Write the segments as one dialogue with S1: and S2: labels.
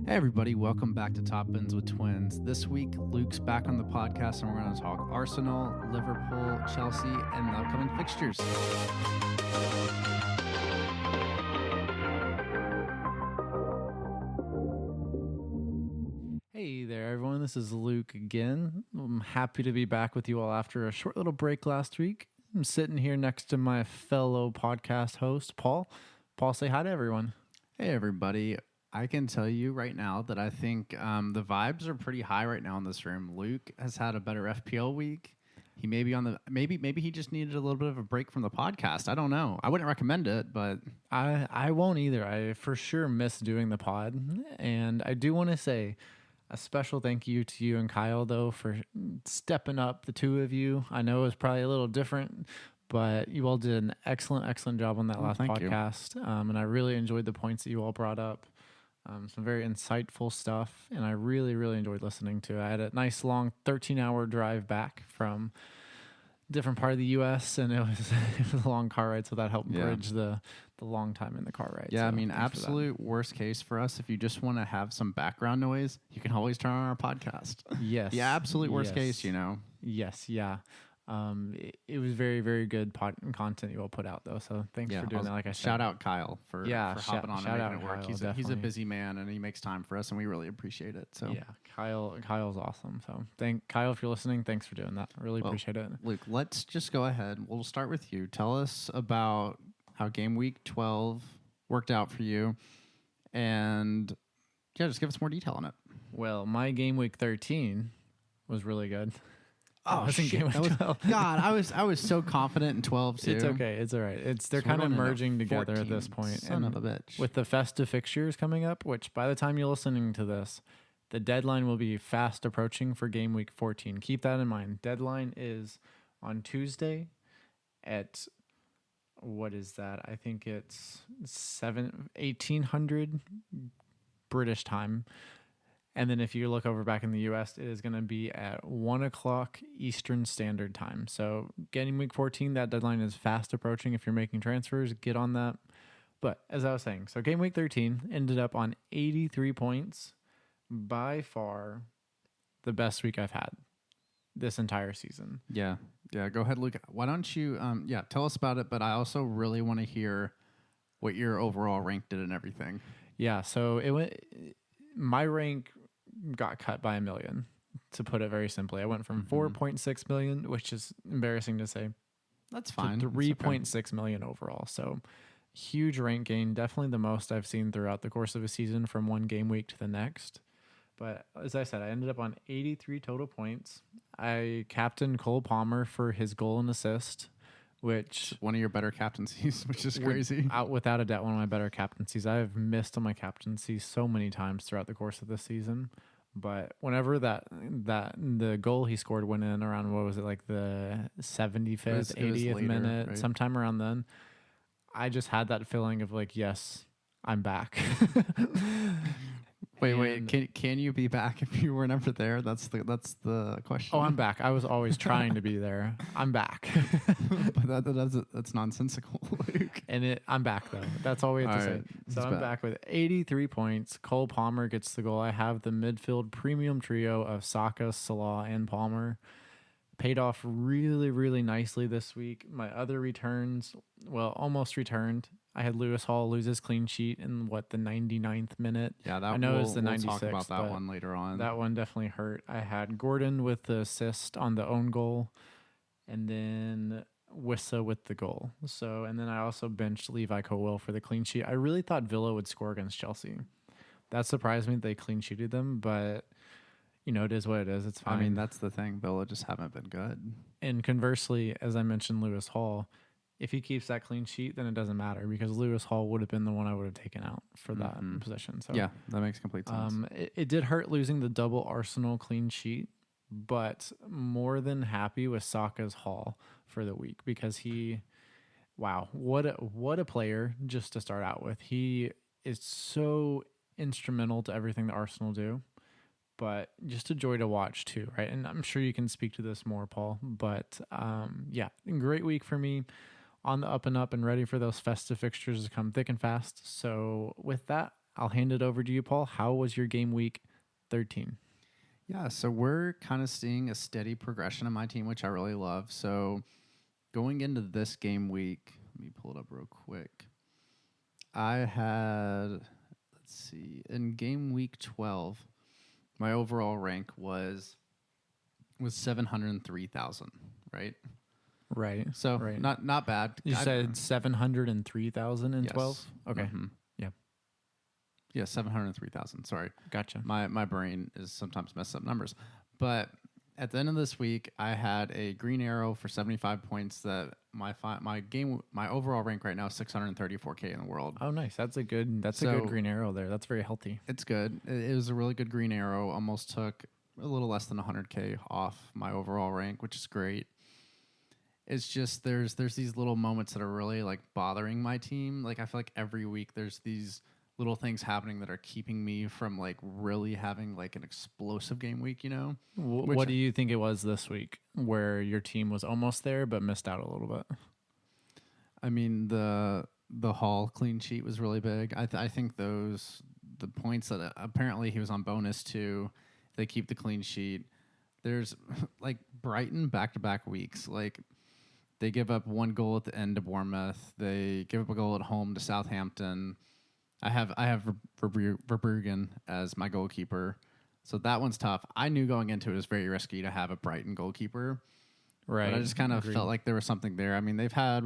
S1: Hey everybody, welcome back to Top Ends with Twins. This week, Luke's back on the podcast and we're going to talk Arsenal, Liverpool, Chelsea, and the upcoming fixtures. Hey there everyone, this is Luke again. I'm happy to be back with you all after a short little break last week. I'm sitting here next to my fellow podcast host, Paul. Paul, say hi to everyone. Hey everybody. I can tell you right now that I think the vibes are pretty high right now in this room. Luke has had a better FPL week. He may be on the maybe he just needed a little bit of a break from the podcast. I don't know. I wouldn't recommend it, but
S2: I won't either. I for sure miss doing the pod, and I do want to say a special thank you to you and Kyle though for stepping up. The two of you. I know it was probably a little different, but you all did an excellent job on that last podcast, and I really enjoyed the points that you all brought up. Some very insightful stuff, and I really enjoyed listening to it. I had a nice long 13-hour drive back from a different part of the U.S., and it was a long car ride, so that helped bridge the long time in the car ride.
S1: Yeah,
S2: so
S1: I mean, absolute worst case for us, if you just want to have some background noise, you can always turn on our podcast.
S2: Yes.
S1: Yeah, absolute worst case, you know.
S2: Yes, yeah. It was very good content you all put out though. So thanks for doing that. Like I said,
S1: shout out Kyle for hopping on and making it work.
S2: Kyle,
S1: he's a busy man and he makes time for us, and we really appreciate it. So
S2: yeah, Kyle's awesome. So thank Kyle if you're listening. Thanks for doing that. I really appreciate it.
S1: Luke, let's just go ahead. We'll start with you. Tell us about how game week 12 worked out for you, and yeah, just give us more detail on it.
S2: Well, my game week 13 was really good.
S1: Oh shit! God, I was so confident in 12 too.
S2: It's okay. It's all right. They're kind of merging together at this point.
S1: Son of a bitch.
S2: With the festive fixtures coming up, which by the time you're listening to this, the deadline will be fast approaching for game week 14. Keep that in mind. Deadline is on Tuesday at what is that? I think it's 1800 British time. And then if you look over back in the U.S., it is going to be at 1 o'clock Eastern Standard Time. So getting week 14, that deadline is fast approaching. If you're making transfers, get on that. But as I was saying, so game week 13 ended up on 83 points. By far the best week I've had this entire season.
S1: Yeah. Go ahead, Luke. Why don't you, tell us about it. But I also really want to hear what your overall rank did and everything.
S2: Yeah. So my rank got cut by 1 million, to put it very simply. I went from 4.6 million, which is embarrassing to say.
S1: That's fine.
S2: To 3.6 million overall. So huge rank gain, definitely the most I've seen throughout the course of a season from one game week to the next. But as I said, I ended up on 83 total points. I captained Cole Palmer for his goal and assist, which
S1: one of your better captaincies, which is crazy.
S2: Without a doubt, one of my better captaincies. I've missed on my captaincy so many times throughout the course of this season. But whenever the goal he scored went in around, what was it, like the 75th, 80th minute, right? Sometime around then, I just had that feeling of like, yes, I'm back.
S1: Wait. Can you be back if you were never there? That's the question.
S2: Oh, I'm back. I was always trying to be there. I'm back.
S1: But that's nonsensical, Luke.
S2: And I'm back though. That's all we have to say. So I'm back with 83 points. Cole Palmer gets the goal. I have the midfield premium trio of Saka, Salah, and Palmer. Paid off really nicely this week. My other returns, well, almost returned. I had Lewis Hall lose his clean sheet in the 99th minute.
S1: Yeah,
S2: I know it was the 96th.
S1: We'll talk about that one later on.
S2: That one definitely hurt. I had Gordon with the assist on the own goal, and then Wissa with the goal. So, and then I also benched Levi Colwill for the clean sheet. I really thought Villa would score against Chelsea. That surprised me. They clean sheeted them, but it is what it is. It's fine.
S1: I mean, that's the thing. Villa just haven't been good.
S2: And conversely, as I mentioned, Lewis Hall, if he keeps that clean sheet, then it doesn't matter because Lewis Hall would have been the one I would have taken out for that position. So
S1: yeah, that makes complete sense.
S2: It did hurt losing the double Arsenal clean sheet, but more than happy with Saka's haul for the week because what a player just to start out with. He is so instrumental to everything that Arsenal do. But just a joy to watch too, right? And I'm sure you can speak to this more, Paul. But great week for me. On the up and up and ready for those festive fixtures to come thick and fast. So with that, I'll hand it over to you, Paul. How was your game week 13?
S3: Yeah, so we're kind of seeing a steady progression of my team, which I really love. So going into this game week, let me pull it up real quick. I had, let's see, in game week 12, my overall rank was 703,000, right?
S2: Right.
S3: So
S2: right.
S3: not bad.
S2: You said 703,012?
S3: Yes.
S2: Okay.
S3: Mm-hmm.
S2: Yeah.
S3: Yeah, 703,000. Sorry.
S2: Gotcha.
S3: My brain is sometimes messed up numbers. But at the end of this week, I had a green arrow for 75 points that my overall rank right now is 634K in the world.
S2: Oh, nice. That's a good green arrow there. That's very healthy.
S3: It's good. It was a really good green arrow. Almost took a little less than 100K off my overall rank, which is great. It's just there's these little moments that are really like bothering my team. Like I feel like every week there's these little things happening that are keeping me from like really having like an explosive game week, you know?
S2: What do you think it was this week where your team was almost there but missed out a little bit?
S3: I mean, the Hall clean sheet was really big. I think the points that apparently he was on bonus too, they keep the clean sheet. There's like Brighton back-to-back weeks. Like they give up 1 goal at the end to Bournemouth. They give up a goal at home to Southampton. I have Verbruggen as my goalkeeper, so that one's tough. I knew going into it was very risky to have a Brighton goalkeeper, right? But I just kind of felt like there was something there. I mean, they've had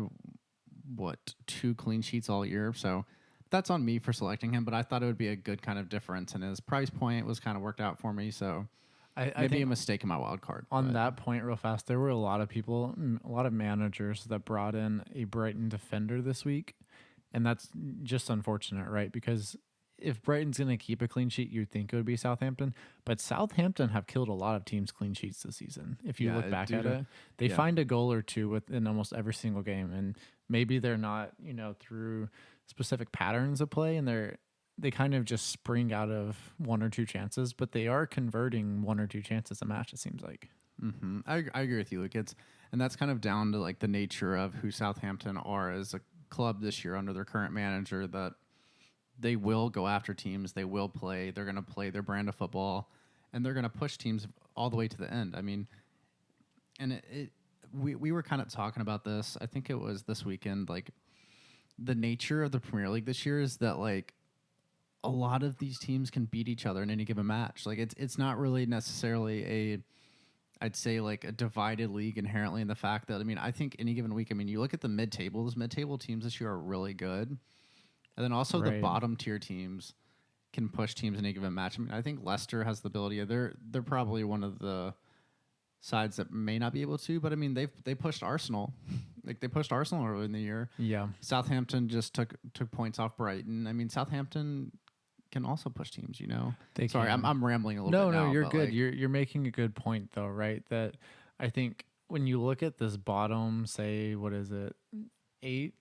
S3: 2 clean sheets all year, so that's on me for selecting him. But I thought it would be a good kind of difference, and his price point was kind of worked out for me. So I maybe a mistake in my wild card.
S2: On that point, real fast, there were a lot of people, a lot of managers that brought in a Brighton defender this week. And that's just unfortunate, right? Because if Brighton's going to keep a clean sheet, you'd think it would be Southampton. But Southampton have killed a lot of teams' clean sheets this season. If you look back at it, they find a goal or two within almost every single game. And maybe they're not, through specific patterns of play, and they kind of just spring out of 1 or 2 chances, but they are converting 1 or 2 chances a match, it seems like.
S3: Mm-hmm. I agree with you, Luke. And that's kind of down to like the nature of who Southampton are as a club this year under their current manager, that they will go after teams, they're going to play their brand of football, and they're going to push teams all the way to the end. I mean, and we were kind of talking about this, I think it was this weekend, like the nature of the Premier League this year is that like a lot of these teams can beat each other in any given match. Like it's not really necessarily I'd say like a divided league inherently in the fact that, I mean, I think any given week, I mean, you look at the mid-table teams this year are really good. And then also the bottom tier teams can push teams in any given match. I mean, I think Leicester has the ability. They're probably one of the sides that may not be able to, but I mean, they pushed Arsenal. Like they pushed Arsenal early in the year.
S2: Yeah.
S3: Southampton just took points off Brighton. I mean, Southampton can also push teams, Sorry, I'm rambling a little bit now.
S2: No, you're good. You're making a good point though, right? That I think when you look at this bottom, say, what is it, 8,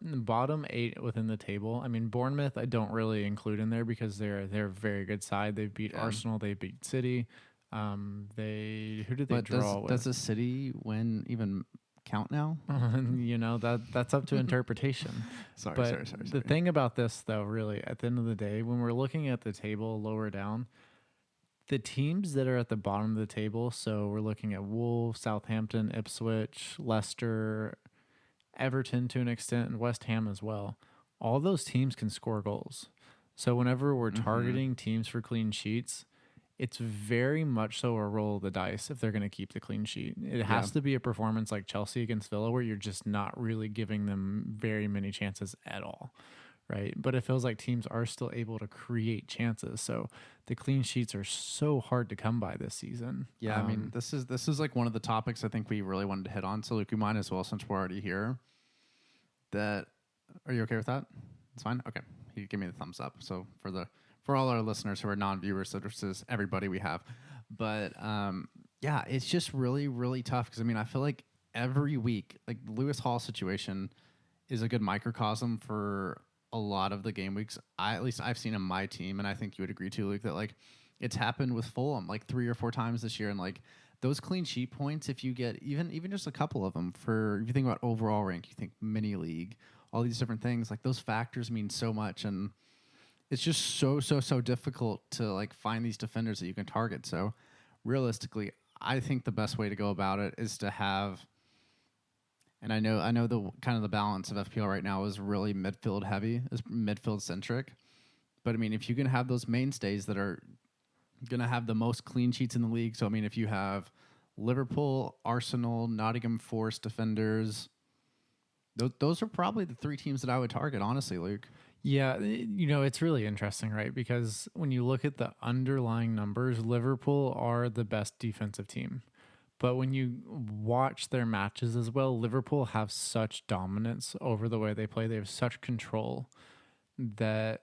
S2: bottom 8 within the table. I mean, Bournemouth I don't really include in there because they're a very good side. They've beat Arsenal, they beat City. Who did they draw with?
S3: Does the City win even count now?
S2: That's up to interpretation.
S3: Sorry.
S2: The thing about this, though, really, at the end of the day, when we're looking at the table lower down, the teams that are at the bottom of the table, so we're looking at Wolves, Southampton, Ipswich, Leicester, Everton to an extent, and West Ham as well. All those teams can score goals. So whenever we're targeting teams for clean sheets, it's very much so a roll of the dice if they're going to keep the clean sheet. It has to be a performance like Chelsea against Villa where you're just not really giving them very many chances at all, right? But it feels like teams are still able to create chances. So the clean sheets are so hard to come by this season.
S3: Yeah, I mean, this is like one of the topics I think we really wanted to hit on. So Luke, we might as well, since we're already here. Are you okay with that? It's fine? Okay. He gave me the thumbs up. So for all our listeners who are non-viewers, so this is everybody we have. But yeah, it's just really, really tough because, I mean, I feel like every week, like the Lewis Hall situation is a good microcosm for a lot of the game weeks. At least I've seen in my team, and I think you would agree too, Luke, that like it's happened with Fulham like 3 or 4 times this year. And like those clean sheet points, if you get even just a couple of them if you think about overall rank, you think mini league, all these different things, like those factors mean so much. And it's just so difficult to like find these defenders that you can target. So realistically, I think the best way to go about it is to have, and I know the kind of the balance of FPL right now is really midfield heavy, is midfield centric. But I mean, if you can have those mainstays that are going to have the most clean sheets in the league. So I mean, if you have Liverpool, Arsenal, Nottingham Forest defenders, those are probably the three teams that I would target, honestly, Luke.
S2: Yeah, it's really interesting, right? Because when you look at the underlying numbers, Liverpool are the best defensive team. But when you watch their matches as well, Liverpool have such dominance over the way they play. They have such control that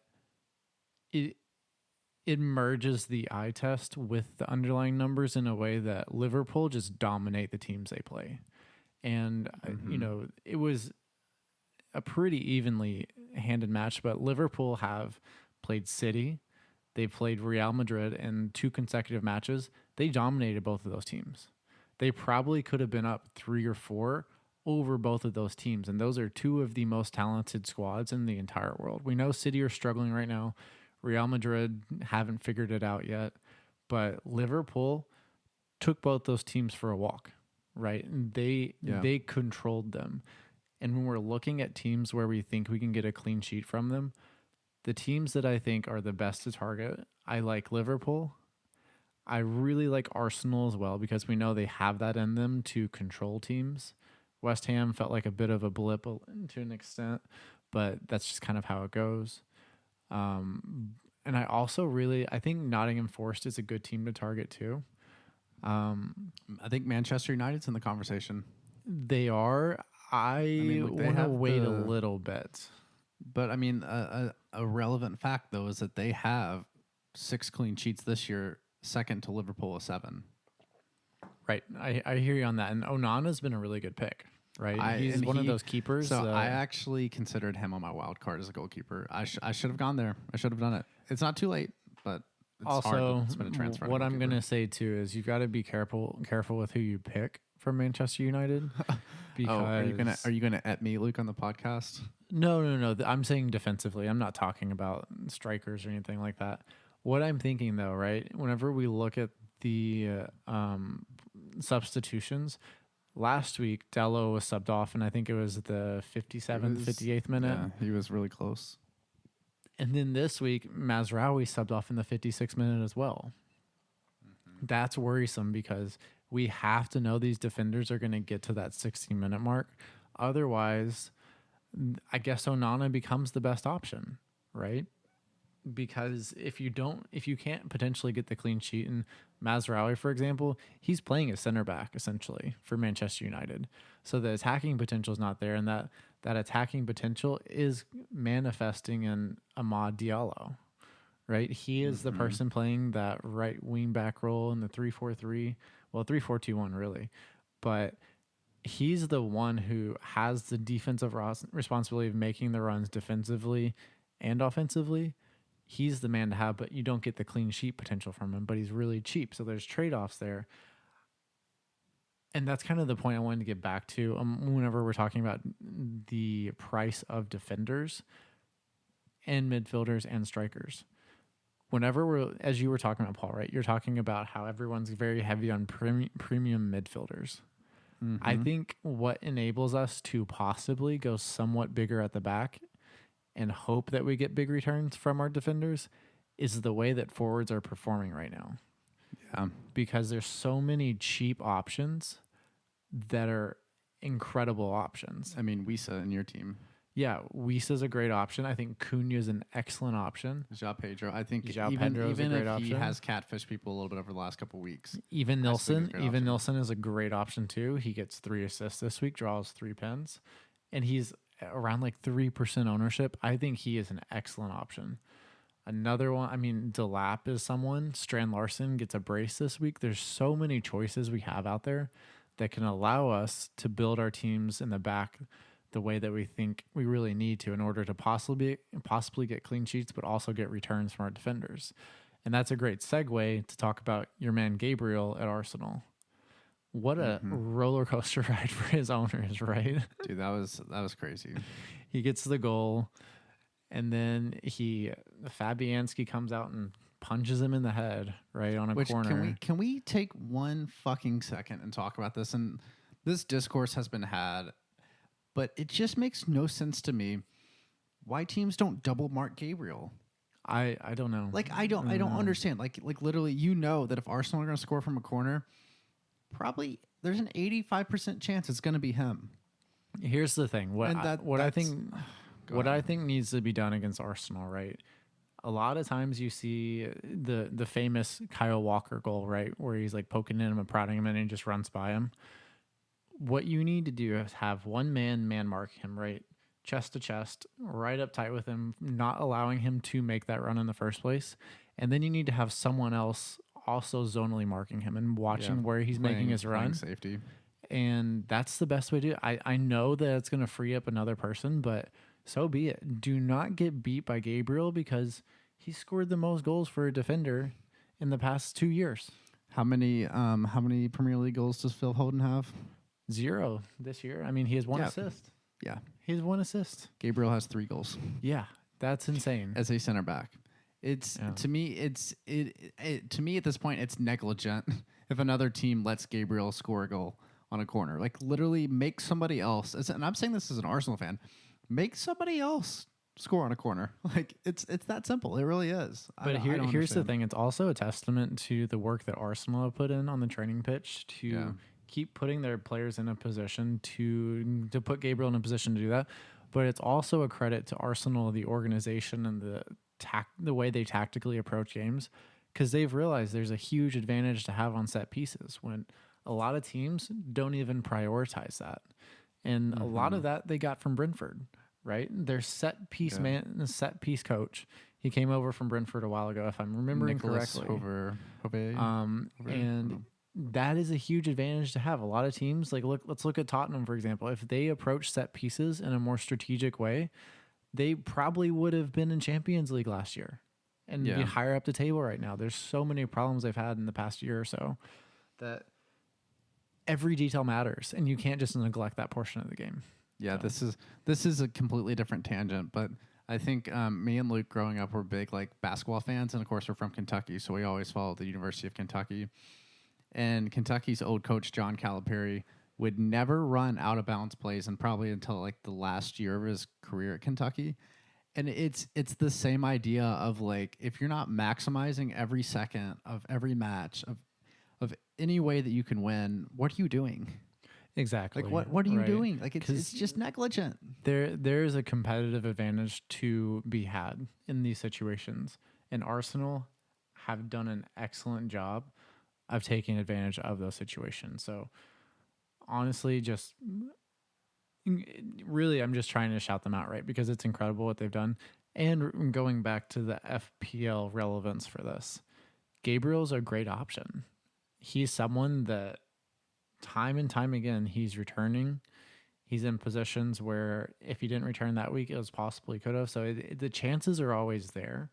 S2: it merges the eye test with the underlying numbers in a way that Liverpool just dominate the teams they play. And, it was a pretty evenly handed match, but Liverpool have played City. They played Real Madrid in 2 consecutive matches. They dominated both of those teams. They probably could have been up 3 or 4 over both of those teams. And those are 2 of the most talented squads in the entire world. We know City are struggling right now. Real Madrid haven't figured it out yet. But Liverpool took both those teams for a walk, right? And they controlled them. And when we're looking at teams where we think we can get a clean sheet from them, the teams that I think are the best to target, I like Liverpool. I really like Arsenal as well because we know they have that in them to control teams. West Ham felt like a bit of a blip to an extent, but that's just kind of how it goes. And I also I think Nottingham Forest is a good team to target too.
S3: I think Manchester United's in the conversation.
S2: They are. I want to wait a little bit.
S3: But I mean, a relevant fact though is that they have 6 clean sheets this year, second to Liverpool with 7.
S2: Right, I hear you on that. And Onana's been a really good pick, right? He's one of those keepers.
S3: So I actually considered him on my wild card as a goalkeeper. I should have gone there. I should have done it. It's not too late, but it's
S2: also
S3: hard to spin a transfer.
S2: What I'm going to say too is you've got to be careful with who you pick for Manchester United.
S3: Because are you gonna at me, Luke, on the podcast?
S2: No. I'm saying defensively. I'm not talking about strikers or anything like that. What I'm thinking though, right? Whenever we look at the substitutions, last week Dello was subbed off, and I think it was the 57th, 58th minute.
S3: Yeah, he was really close.
S2: And then this week, Mazraoui subbed off in the 56th minute as well. Mm-hmm. That's worrisome because we have to know these defenders are going to get to that 60-minute mark. Otherwise, I guess Onana becomes the best option, right? Because if you can't potentially get the clean sheet, and Mazraoui, for example, he's playing a center back essentially for Manchester United. So the attacking potential is not there, and that attacking potential is manifesting in Amad Diallo, right? He is the person playing that right wing back role in the 3-4-3. Well, 3-4-2-1 really, but he's the one who has the defensive responsibility of making the runs defensively and offensively. He's the man to have, but you don't get the clean sheet potential from him, but he's really cheap. So there's trade-offs there. And that's kind of the point I wanted to get back to whenever we're talking about the price of defenders and midfielders and strikers. Whenever as you were talking about, Paul, right? You're talking about how everyone's very heavy on premium midfielders. Mm-hmm. I think what enables us to possibly go somewhat bigger at the back and hope that we get big returns from our defenders is the way that forwards are performing right now.
S3: Yeah.
S2: Because there's so many cheap options that are incredible options.
S3: I mean, Wisa in your team.
S2: Yeah, Wisa's a great option. I think Cunha's an excellent option.
S3: João Pedro. I think
S2: João
S3: even
S2: Pedro's a great
S3: if
S2: option.
S3: He has catfished people a little bit over the last couple of weeks.
S2: Even Nilsson is a great option too. He gets 3 assists this week, draws 3 pens, and he's around like 3% ownership. I think he is an excellent option. Another one, I mean, Delap is someone. Strand Larson gets a brace this week. There's so many choices we have out there that can allow us to build our teams in the back the way that we think we really need to in order to possibly get clean sheets, but also get returns from our defenders. And that's a great segue to talk about your man Gabriel at Arsenal. What a roller coaster ride for his owners, right?
S3: Dude, that was crazy.
S2: He gets the goal, and then Fabianski comes out and punches him in the head right on a corner.
S3: Can we take one fucking second and talk about this? And this discourse has been had, but it just makes no sense to me why teams don't double mark Gabriel.
S2: I don't know.
S3: Like I don't understand. Like literally, that if Arsenal are going to score from a corner, probably there's an 85% chance it's going to be him.
S2: Here's the thing. What I think needs to be done against Arsenal, right? A lot of times you see the famous Kyle Walker goal, right, where he's like poking him and prodding him and he just runs by him. What you need to do is have one man mark him, right? Chest to chest, right up tight with him, not allowing him to make that run in the first place. And then you need to have someone else also zonally marking him and watching where he's making his run.
S3: Safety.
S2: And that's the best way to do it. I know that it's going to free up another person, but so be it. Do not get beat by Gabriel because he scored the most goals for a defender in the past 2 years.
S3: How many Premier League goals does Phil Foden have?
S2: 0 this year. I mean, he has 1 assist.
S3: Yeah.
S2: He has 1 assist.
S3: Gabriel has 3 goals.
S2: Yeah, that's insane.
S3: As a center back. To me at this point it's negligent if another team lets Gabriel score a goal on a corner. Like literally make somebody else, and I'm saying this as an Arsenal fan, make somebody else score on a corner. Like it's that simple. It really is.
S2: But here's the thing. It's also a testament to the work that Arsenal have put in on the training pitch to keep putting their players in a position to put Gabriel in a position to do that. But it's also a credit to Arsenal, the organization, and the way they tactically approach games, because they've realized there's a huge advantage to have on set pieces when a lot of teams don't even prioritize that. And a lot of that they got from Brentford, right? Their set piece set piece coach. He came over from Brentford a while ago, if I'm remembering correctly. And that is a huge advantage to have. A lot of teams, let's look at Tottenham, for example. If they approach set pieces in a more strategic way, they probably would have been in Champions League last year and be higher up the table right now. There's so many problems they've had in the past year or so that every detail matters, and you can't just neglect that portion of the game.
S3: Yeah, so. This is a completely different tangent, but I think me and Luke growing up were big basketball fans, and of course we're from Kentucky, so we always followed the University of Kentucky. And Kentucky's old coach John Calipari would never run out of bounds plays, and probably until the last year of his career at Kentucky. And it's the same idea of if you're not maximizing every second of every match of any way that you can win, what are you doing?
S2: Exactly.
S3: What are you doing? It's just negligent.
S2: There's a competitive advantage to be had in these situations, and Arsenal have done an excellent job of taking advantage of those situations. So honestly, I'm just trying to shout them out, right? Because it's incredible what they've done. And going back to the FPL relevance for this, Gabriel's a great option. He's someone that time and time again, he's returning. He's in positions where if he didn't return that week, it was possible he could have. So the chances are always there.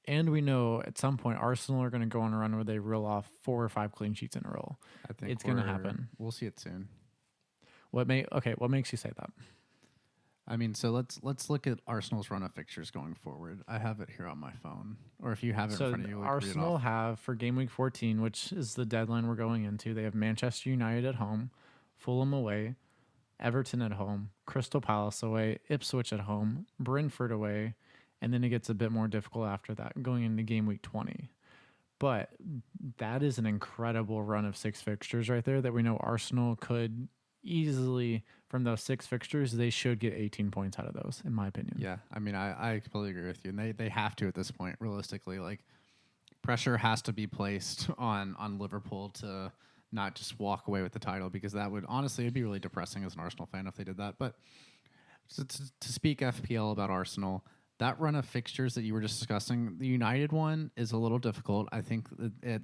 S2: And we know at some point Arsenal are going to go on a run where they reel off 4 or 5 clean sheets in a row.
S3: I think
S2: it's going to happen.
S3: We'll see it soon.
S2: What makes you say that?
S3: I mean, so let's look at Arsenal's run of fixtures going forward. I have it here on my phone, or if you have it in front of you,
S2: Arsenal have for game week 14, which is the deadline we're going into. They have Manchester United at home, Fulham away, Everton at home, Crystal Palace away, Ipswich at home, Brentford away, and then it gets a bit more difficult after that, going into game week 20. But that is an incredible run of 6 fixtures right there that we know Arsenal could easily, from those 6 fixtures, they should get 18 points out of those, in my opinion.
S3: Yeah, I mean, I completely agree with you. And they have to at this point, realistically. Pressure has to be placed on Liverpool to not just walk away with the title, because that would, honestly, it'd be really depressing as an Arsenal fan if they did that. But to speak FPL about Arsenal, that run of fixtures that you were just discussing, the United one is a little difficult. I think
S2: I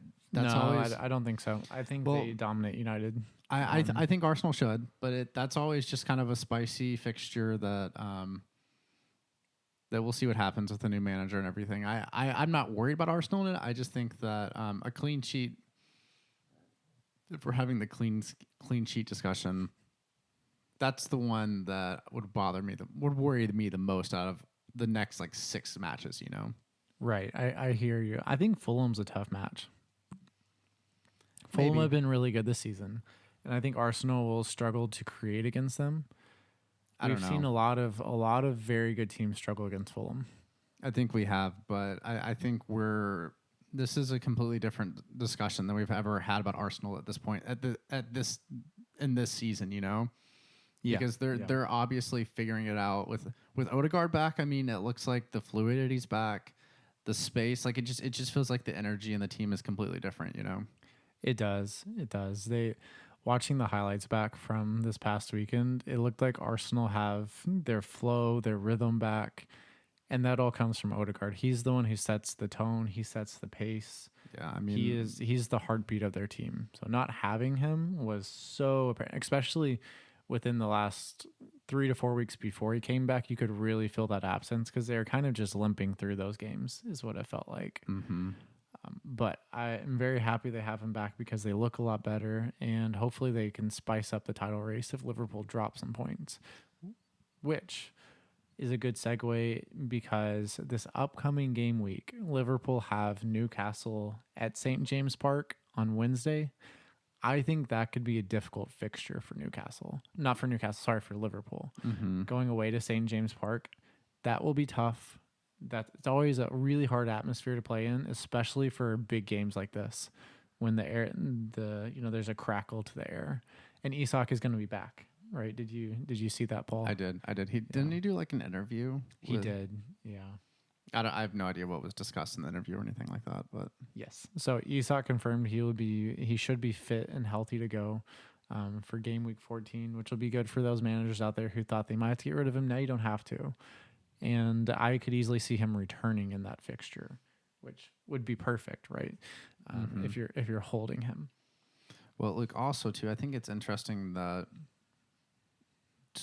S2: don't think so. I think they dominate United.
S3: I think Arsenal should, but that's always just kind of a spicy fixture that we'll see what happens with the new manager and everything. I'm not worried about Arsenal in it. I just think that a clean sheet, if we're having the clean sheet discussion, that's the one that would worry me the most out of the next like 6 matches, you know.
S2: Right. I hear you. I think Fulham's a tough match. Fulham
S3: Maybe.
S2: have been really good this season, and I think Arsenal will struggle to create against them.
S3: I don't
S2: We've seen
S3: know.
S2: a lot of very good teams struggle against Fulham.
S3: I think we have, but I think this is a completely different discussion than we've ever had about Arsenal at this point in this season, you know? Because they're obviously figuring it out with Odegaard back. I mean, it looks like the fluidity's back, the space, like it just feels like the energy in the team is completely different, you know?
S2: It does. It does. Watching the highlights back from this past weekend, it looked like Arsenal have their flow, their rhythm back, and that all comes from Odegaard. He's the one who sets the tone, he sets the pace.
S3: Yeah, I mean,
S2: he's the heartbeat of their team. So not having him was so apparent, especially within the last 3 to 4 weeks before he came back. You could really feel that absence because they were kind of just limping through those games, is what it felt like.
S3: mm-hmm.
S2: But I'm very happy they have him back because they look a lot better, and hopefully they can spice up the title race if Liverpool drop some points, which is a good segue because this upcoming game week, Liverpool have Newcastle at St. James Park on Wednesday. I think that could be a difficult fixture for Newcastle. Not for Newcastle, sorry, for Liverpool.
S3: Mm-hmm.
S2: Going away to St. James Park, that will be tough. It's always a really hard atmosphere to play in, especially for big games like this, when there's a crackle to the air, and Isak is going to be back, right? Did you see that, Paul?
S3: I did. Didn't he do like an interview?
S2: He did, yeah.
S3: I have no idea what was discussed in the interview or anything like that, but
S2: Yes. So Isak confirmed he should be fit and healthy to go for game week 14, which will be good for those managers out there who thought they might have to get rid of him. Now you don't have to. And I could easily see him returning in that fixture, which would be perfect, right? If you're holding him.
S3: Well, look, also too, I think it's interesting that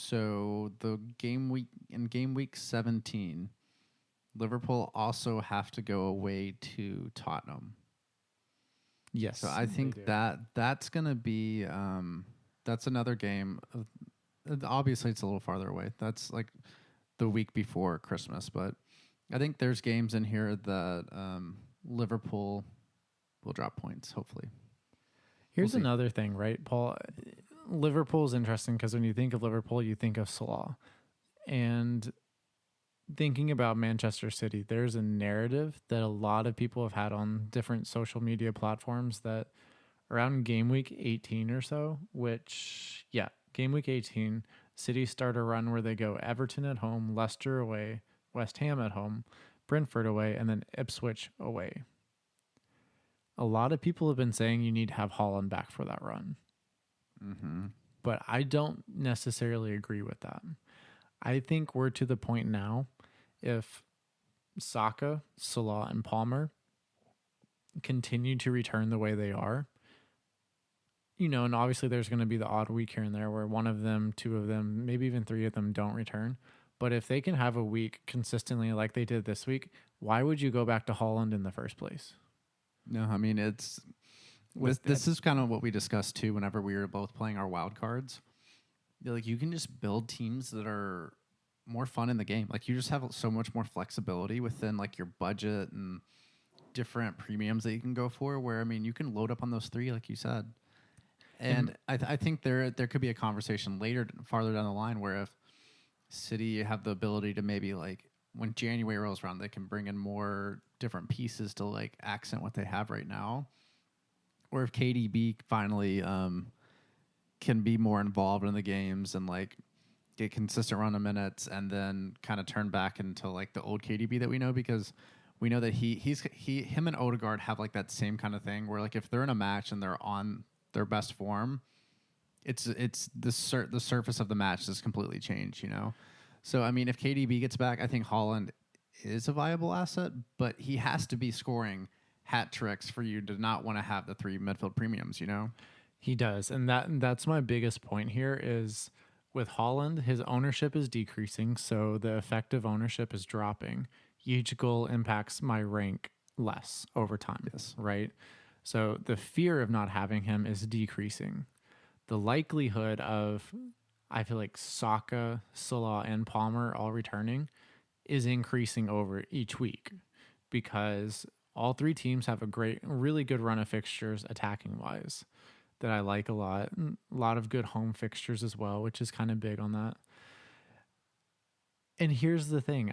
S3: the game week 17, Liverpool also have to go away to Tottenham.
S2: Yes.
S3: So I think that's going to be that's another game. Obviously, it's a little farther away. That's like the week before Christmas, but I think there's games in here that Liverpool will drop points, hopefully.
S2: Here's another thing, right, Paul? Liverpool is interesting because when you think of Liverpool, you think of Salah. And thinking about Manchester City, there's a narrative that a lot of people have had on different social media platforms that around game week 18 or so, game week 18, City start a run where they go Everton at home, Leicester away, West Ham at home, Brentford away, and then Ipswich away. A lot of people have been saying you need to have Haaland back for that run.
S3: Mm-hmm.
S2: But I don't necessarily agree with that. I think we're to the point now, if Saka, Salah, and Palmer continue to return the way they are, and obviously there's going to be the odd week here and there where one of them, two of them, maybe even three of them don't return. But if they can have a week consistently like they did this week, why would you go back to Haaland in the first place?
S3: No, I mean, this is kind of what we discussed too whenever we were both playing our wild cards. Like, you can just build teams that are more fun in the game. Like, you just have so much more flexibility within like your budget and different premiums that you can go for, where, I mean, you can load up on those 3, like you said. And I think there could be a conversation farther down the line, where if City have the ability to maybe, like, when January rolls around, they can bring in more different pieces to like accent what they have right now. Or if KDB finally can be more involved in the games and like get consistent run of minutes, and then kind of turn back into like the old KDB that we know, because we know that him and Odegaard have like that same kind of thing where, like, if they're in a match and they're on their best form, it's the surface of the match has completely changed, So I mean, if KDB gets back, I think Haaland is a viable asset, but he has to be scoring hat tricks for you to not want to have the 3 midfield premiums,
S2: He does, and that's my biggest point here is with Haaland, his ownership is decreasing, so the effective ownership is dropping. Each goal impacts my rank less over time,
S3: Yes.
S2: right? So the fear of not having him is decreasing. The likelihood of, I feel like, Saka, Salah, and Palmer all returning is increasing over each week because all three teams have a really good run of fixtures attacking wise that I like a lot. A lot of good home fixtures as well, which is kind of big on that. And here's the thing,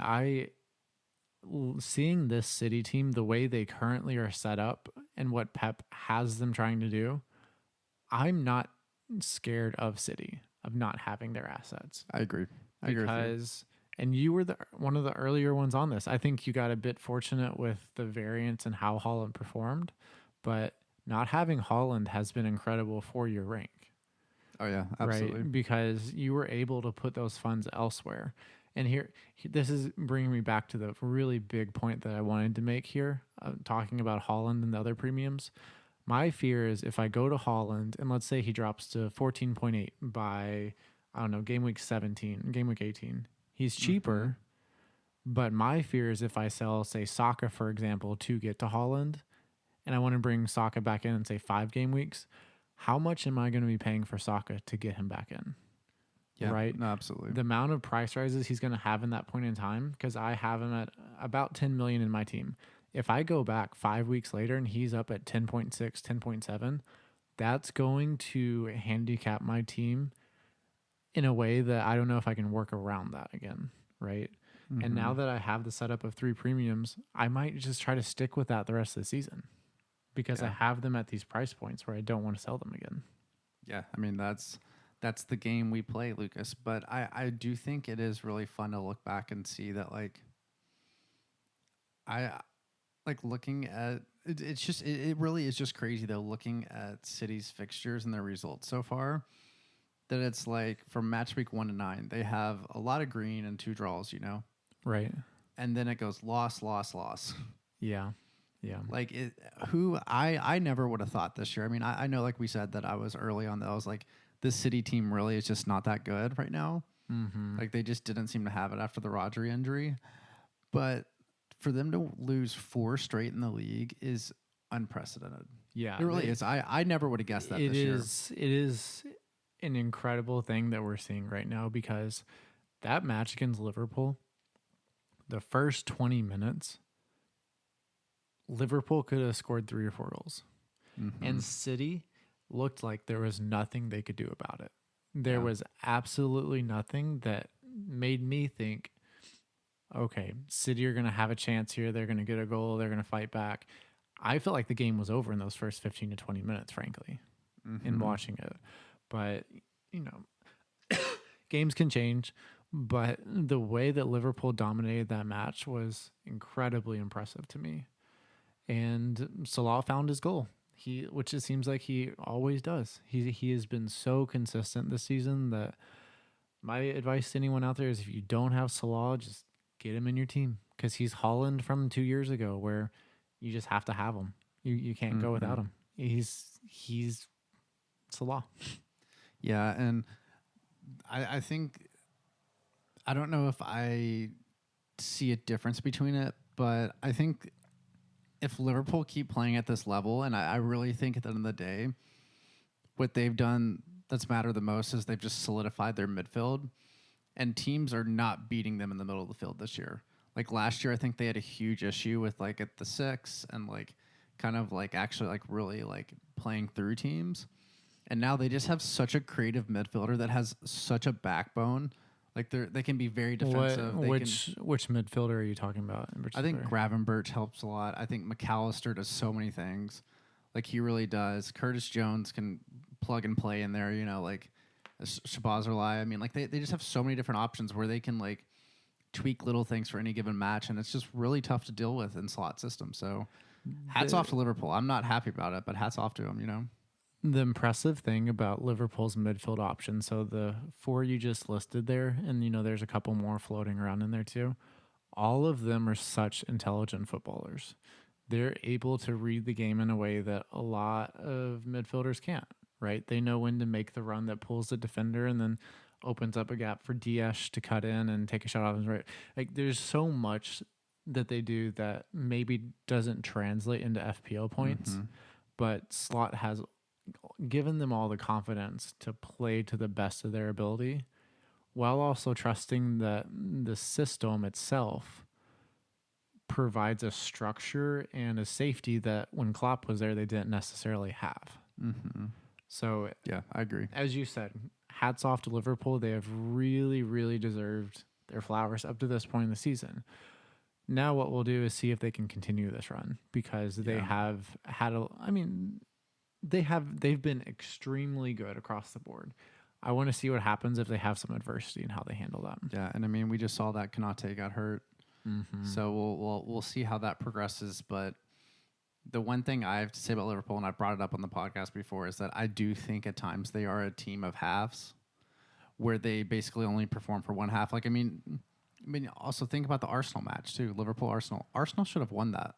S2: seeing this City team, the way they currently are set up and what Pep has them trying to do, I'm not scared of City, of not having their assets.
S3: I agree. I agree with you.
S2: And you were one of the earlier ones on this. I think you got a bit fortunate with the variance and how Holland performed, but not having Holland has been incredible for your rank.
S3: Oh yeah, absolutely.
S2: Right? Because you were able to put those funds elsewhere. And this is bringing me back to the really big point that I wanted to make here, talking about Holland and the other premiums. My fear is if I go to Holland and let's say he drops to 14.8 by, I don't know, game week 18, he's cheaper. But my fear is if I sell, say, Saka, for example, to get to Holland, and I want to bring Saka back in say 5 game weeks, how much am I going to be paying for Saka to get him back in?
S3: Yeah,
S2: right?
S3: No, absolutely.
S2: The amount of price rises he's going to have in that point in time, because I have him at about 10 million in my team. If I go back 5 weeks later and he's up at 10.6, 10.7, that's going to handicap my team in a way that I don't know if I can work around that again, right? And now that I have the setup of 3 premiums, I might just try to stick with that the rest of the season because I have them at these price points where I don't want to sell them again.
S3: Yeah, I mean, that's the game we play, Lucas. But I do think it is really fun to look back and see that, like, I like looking at it, it's just it really is just crazy though, looking at City's fixtures and their results so far, that it's like from match week 1 to 9, they have a lot of green and 2 draws,
S2: Right.
S3: And then it goes loss.
S2: Yeah.
S3: Like I never would have thought this year. I mean, I know, like we said, that I was early on that I was like, this City team really is just not that good right now. Like they just didn't seem to have it after the Rodri injury. But for them to lose 4 straight in the league is unprecedented.
S2: Yeah.
S3: It really is. I never would have guessed that this year.
S2: It is an incredible thing that we're seeing right now because that match against Liverpool, the first 20 minutes, Liverpool could have scored 3 or 4 goals. And City looked like there was nothing they could do about it. There was absolutely nothing that made me think, okay, City are going to have a chance here. They're going to get a goal. They're going to fight back. I felt like the game was over in those first 15 to 20 minutes, frankly, in watching it. But, games can change. But the way that Liverpool dominated that match was incredibly impressive to me. And Salah found his goal, which it seems like he always does. He has been so consistent this season that my advice to anyone out there is if you don't have Salah, just get him in your team because he's Holland from 2 years ago where you just have to have him. You can't go without him. He's Salah.
S3: Yeah, and I think, I don't know if I see a difference between it, but I think if Liverpool keep playing at this level, and I really think at the end of the day, what they've done that's mattered the most is they've just solidified their midfield, and teams are not beating them in the middle of the field this year. Like last year, I think they had a huge issue with like at the 6 and like kind of like actually like really like playing through teams. And now they just have such a creative midfielder that has such a backbone. Like they can be very defensive.
S2: Which midfielder are you talking about in particular?
S3: I think Gravenberch helps a lot. I think McAllister does so many things. Like he really does. Curtis Jones can plug and play in there, like Shabazarlai. I mean, like they just have so many different options where they can like tweak little things for any given match, and it's just really tough to deal with in slot systems. So hats off to Liverpool. I'm not happy about it, but hats off to them,
S2: The impressive thing about Liverpool's midfield options, so the 4 you just listed there, and there's a couple more floating around in there too, all of them are such intelligent footballers. They're able to read the game in a way that a lot of midfielders can't, right? They know when to make the run that pulls the defender and then opens up a gap for Diaz to cut in and take a shot off his right. Like there's so much that they do that maybe doesn't translate into FPL points, but Slot has given them all the confidence to play to the best of their ability, while also trusting that the system itself provides a structure and a safety that when Klopp was there, they didn't necessarily have.
S3: Mm-hmm.
S2: So,
S3: Yeah, I agree.
S2: as you said, hats off to Liverpool. They have really, really deserved their flowers up to this point in the season. Now, what we'll do is see if they can continue this run because they
S3: Yeah.
S2: have had they've been extremely good across the board. I want to see what happens if they have some adversity and how they handle that.
S3: Yeah, and I mean, we just saw that Konate got hurt, so we'll see how that progresses. But the one thing I have to say about Liverpool, and I brought it up on the podcast before, is that I do think at times they are a team of halves, where they basically only perform for one half. Like, I mean, also think about the Arsenal match too. Liverpool Arsenal. Arsenal should have won that.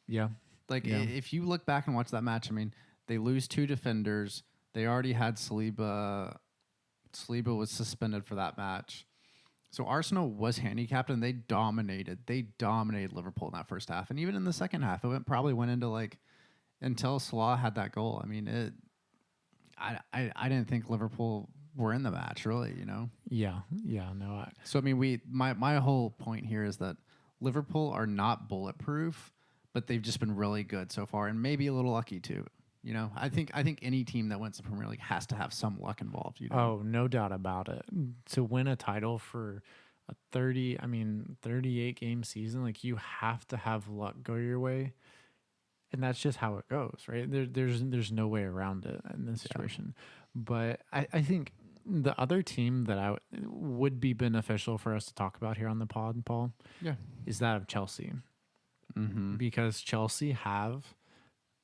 S2: Yeah.
S3: Like,
S2: Yeah.
S3: if you look back and watch that match, I mean, they lose 2 defenders. They already had Saliba. Saliba was suspended for that match. So Arsenal was handicapped, and they dominated. They dominated Liverpool in that first half. And even in the second half, it probably went into, like, until Salah had that goal. I mean, I didn't think Liverpool were in the match, really, you know?
S2: Yeah. Yeah. No.
S3: So, I mean, my whole point here is that Liverpool are not bulletproof, but they've just been really good so far, and maybe a little lucky too. You know, I think any team that wins the Premier League has to have some luck involved. You know?
S2: Oh, no doubt about it. To win a title for a 38 game season, like you have to have luck go your way. And that's just how it goes, right? There's no way around it in this situation. But I think the other team that would be beneficial for us to talk about here on the pod, Paul, is that of Chelsea.
S3: Mm-hmm.
S2: Because Chelsea have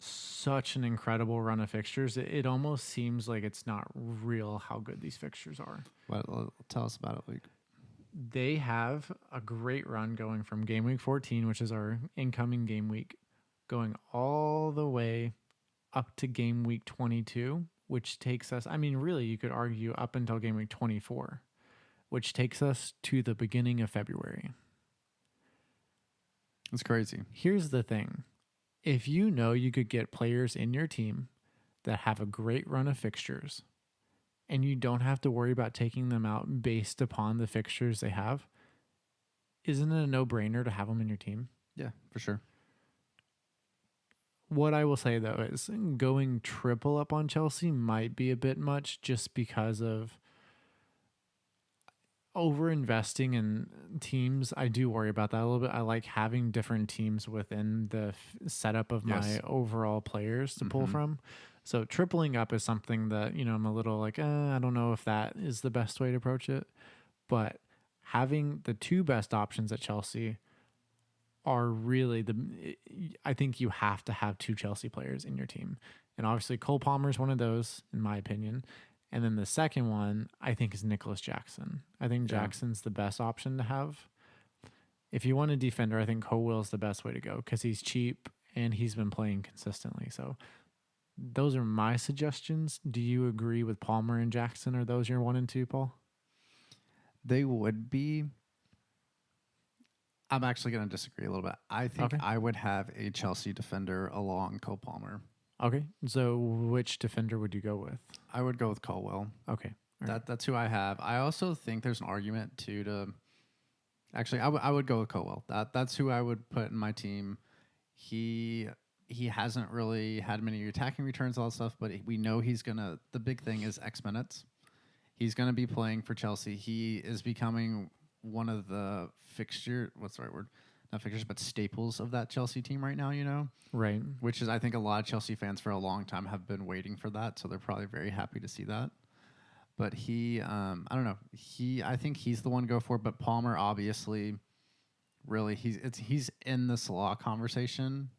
S2: such an incredible run of fixtures. It almost seems like it's not real how good these fixtures are.
S3: Well, tell us about it, Luke.
S2: They have a great run going from game week 14, which is our incoming game week, going all the way up to game week 22, which takes us, I mean, really, you could argue up until game week 24, which takes us to the beginning of February.
S3: It's crazy.
S2: Here's the thing. If you know you could get players in your team that have a great run of fixtures and you don't have to worry about taking them out based upon the fixtures they have, isn't it a no-brainer to have them in your team?
S3: Yeah, for sure.
S2: What I will say, though, is going triple up on Chelsea might be a bit much just because of over-investing in teams. I do worry about that a little bit. I like having different teams within the setup of my overall players to pull from. So tripling up is something that, you know, I'm a little like, I don't know if that is the best way to approach it. But having the 2 best options at Chelsea are really I think you have to have 2 Chelsea players in your team. And obviously Cole Palmer is one of those, in my opinion. And then the second one, I think, is Nicholas Jackson. I think Jackson's the best option to have. If you want a defender, I think Colwill is the best way to go because he's cheap and he's been playing consistently. So those are my suggestions. Do you agree with Palmer and Jackson? Are those your 1 and 2, Paul?
S3: They would be. I'm actually going to disagree a little bit. I think I would have a Chelsea defender along Cole Palmer.
S2: Okay. So which defender would you go with?
S3: I would go with Colwill.
S2: Okay.
S3: That's who I have. I also think there's an argument to actually I would go with Colwill. That's who I would put in my team. He hasn't really had many attacking returns, all that stuff, but we know the big thing is X minutes. He's gonna be playing for Chelsea. He is becoming one of the what's the right word? Not fixtures, but staples of that Chelsea team right now, you know?
S2: Right.
S3: Which is, I think, a lot of Chelsea fans for a long time have been waiting for that, so they're probably very happy to see that. But he, I don't know. I think he's the one to go for. But Palmer, obviously, really, he's in the Salah conversation